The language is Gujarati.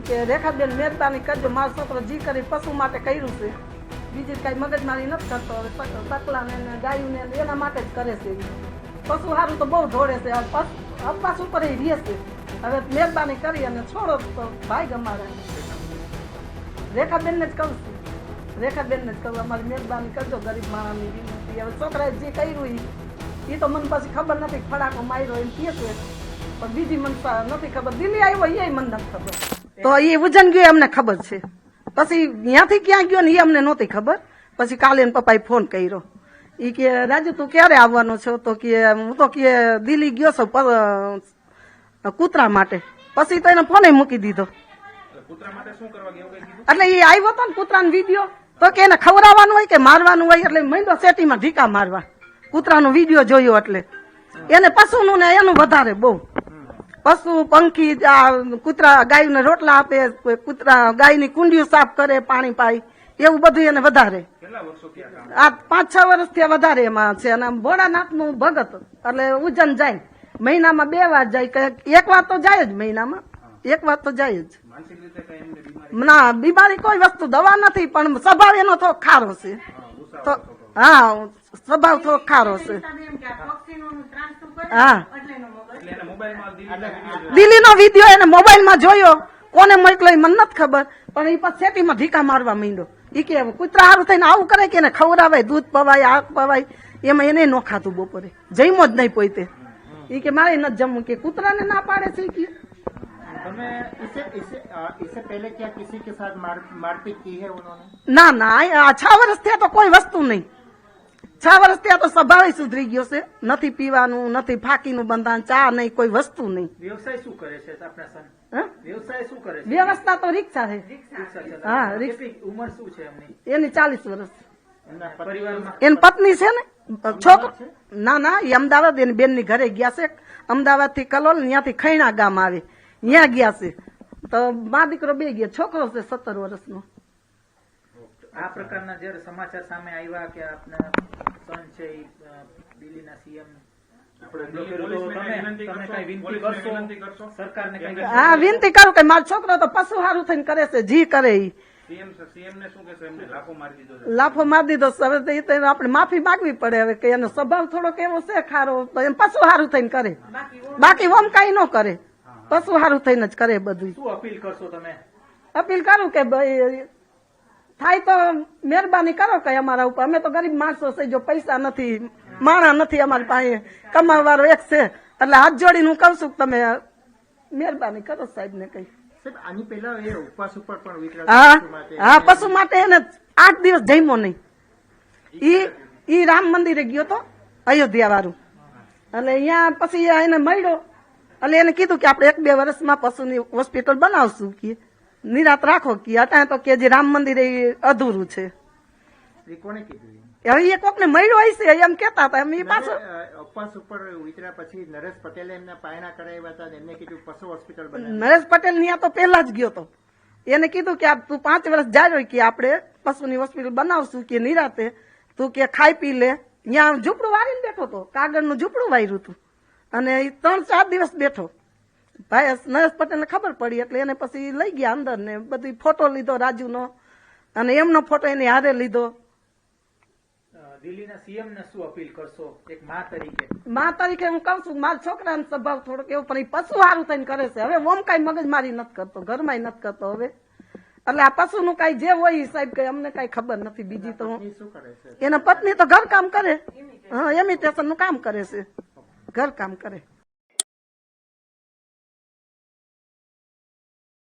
કે રેખાબેન મહેરબાની કરજો, મારો છોકરો જી કરી પશુ માટે કર્યું છે, બીજી કઈ મગજમારી નથી કરતો. હવે સકલાને ગાયુંને એના માટે જ કરે છે. પશુ સારું તો બહુ દોડે છે, અપવાસ ઉપર એ રહે છે. હવે મહેરબાની કરી અને છોડો તો ભાઈ ગમાડે. રેખાબેનને જ કહું છું, રેખાબેનને જ કહું, અમારી મહેરબાની કરજો, ગરીબ માણસની વિનંતી. હવે છોકરાએ જે કર્યું એ તો મને પછી ખબર નથી, ફડાકો માર્યો એમ કહે છે, પણ બીજી મને નથી ખબર. દિલ્હી આવ્યો એ મને નથી ખબર. તો એ ઉજન ગયો અમને ખબર છે, પછી ત્યાંથી ક્યાં ગયો ને એ અમને નહોતી ખબર. પછી કાલે એને પપ્પાએ ફોન કર્યો, એ કે રાજુ તું ક્યારે આવવાનો છો? તો કે હું તો કે દિલ્હી ગયો છું કૂતરા માટે. પછી તો એને ફોને મૂકી દીધો. એટલે એ આવ્યો હતો ને કૂતરાનો વિડીયો, તો કે એને ખવડાવવાનું હોય કે મારવાનું હોય, એટલે મહિનો સેટીમાં ઢીકા મારવા. કૂતરાનો વિડીયો જોયો એટલે એને પશુનું ને એનું વધારે બહુ. પશુ પંખી કૂતરા ગાયને રોટલા આપે, કૂતરા ગાયની કુંડીઓ સાફ કરે, પાણી પાય, એવું બધું એને વધારે. આ 5-6 વર્ષથી વધારે એમાં છે. અને ભોળાનાથ નું ભગત એટલે ઉજન જાય મહિનામાં 2 વાર જાય, એક વાર તો જાય જ મહિનામાં, એક વાર તો જાય જ. ના બીમારી કોઈ વસ્તુ દવા નથી, પણ સ્વભાવ એનો થોડો ખારો છે. તો હા સ્વભાવ થોડો ખારો છે. હા દિલ્હીનો વિડીયો એને મોબાઈલમાં જોયો, કોને મોકલ્યો મને નથી ખબર, પણ એ પછી સેટીમાં ઢીકા મારવા માંડ્યો. એ કે કૂતરા સારું થઈને આવું કરે કે એને ખવડાવાય, દૂધ પવાય, આગ પવાય, એમાં એને ન ખાતું બપોરે, જમ્યો જ નહીં પોતે. એ કે મારે નથી જમવું, કે કૂતરાને ના પાડે છે કે इससे पहले क्या किसी के साथ मारपीट की है उन्होंने? ના ના 6 વર્ષ થયા તો કોઈ વસ્તુ નહીં. 6 વર્ષ થયા તો સ્વભાવ સુધરી ગયો છે. નથી પીવાનું, નથી ફાકીનું બંધાણ, ચા નહીં, કોઈ વસ્તુ નહીં. વ્યવસાય શું કરે છે આપણા સન? વ્યવસાય શું કરે છે? વ્યવસ્થા તો રિક્ષા છે. હા ઉંમર શું છે એમની? એની 40 વર્ષ. એમના પરિવારમાં એની પત્ની છે ને છોકરો? ના ના એ અમદાવાદ એની બેન ની ઘરે ગયા છે. અમદાવાદ થી કલોલ, ત્યાંથી ખૈણા ગામ આવે, ત્યાં ગયા છે. તો મા દીકરો 2 ગયા, છોકરો છે 17 વર્ષનો. આ પ્રકારના જયારે સમાચાર સામે આવ્યા કે આપના સન છે દિલ્હીના સીએમ, હા વિનંતી કરું કે મારો છોકરો તો પશુ સારું થઈને કરે છે, જી કરે ઈ. લાફો મારી દીધો. હવે આપણે માફી માંગવી પડે હવે, કે એનો સ્વભાવ થોડો કેવો છે ખારો, તો એમ પશુ સારું થઈને કરે, બાકી ઓમ કઈ ન કરે, પશુ સારું થઈને જ કરે બધું. શું અપીલ કરશો તમે? અપીલ કરું કે ભાઈ થાય તો મહેરબાની કરો કે અમારા ઉપર. અમે તો ગરીબ માણસો છે, જો પૈસા નથી, માણા નથી અમારી પાસે, કમાવાળો એક છે, એટલે હાથ જોડીને હું કઉ છું કે તમે મહેરબાની કરો સાહેબ ને કઈ. આની પહેલા એ ઉપવાસ ઉપર પણ વિતરણ. હા પશુ માટે એને 8 દિવસ જમ્યો નહીં. ઈ રામ મંદિરે ગયો તો અયોધ્યા વાળું, એટલે અહીંયા પછી એને મળ્યો, એટલે એને કીધું કે આપણે 1-2 વર્ષમાં પશુની હોસ્પિટલ બનાવશું, કે નિરાત રાખો, કે અત્યારે તો કે જે રામ મંદિર એ અધૂરું છે. કોને કીધું? હવે એ કોકને મળ્યો હશે એમ કેતા હતા. એ પાછો ઉપવાસ ઉપર ઉતર્યા પછી નરેશ પટેલે એમના પાયણા કરાવ્યા હતા, એમને કીધું પશુ હોસ્પિટલ બનાવ. નરેશ પટેલ ત્યાં તો પહેલા જ ગયો તો, એને કીધું કે તું 5 વર્ષ જાય કે આપણે પશુની હોસ્પિટલ બનાવશું, કે નિરાતે તું કે ખાઈ પી લે. ત્યાં ઝૂંપડું વાળીને બેઠો હતો, કાગળનું ઝૂંપડું વાર્યું હતું, અને 3-4 દિવસ બેઠો. ભાઈ નરેશ પટેલ ને ખબર પડી એટલે એને પછી લઈ ગયા અંદર ને બધી ફોટો લીધો રાજુનો, અને એમનો ફોટો એની હારે લીધો. દિલ્હીના સીએમ ને શું અપીલ કરશો એક માં તરીકે? માં તરીકે હું કઉ છું મારા છોકરાનો સ્વભાવ થોડોક એવો, પણ એ પશુ સારું થઈને કરે છે. હવે ઓમ કઈ મગજમારી નથી કરતો, ઘરમાં નથી કરતો હવે. એટલે આ પશુ નું કઈ જે હોય સાહેબ કઈ અમને કઈ ખબર નથી. બીજી તો શું કરે છે? એના પત્ની તો ઘર કામ કરે, હા ઇમિટેશન નું કામ કરે છે, ઘર કામ કરે.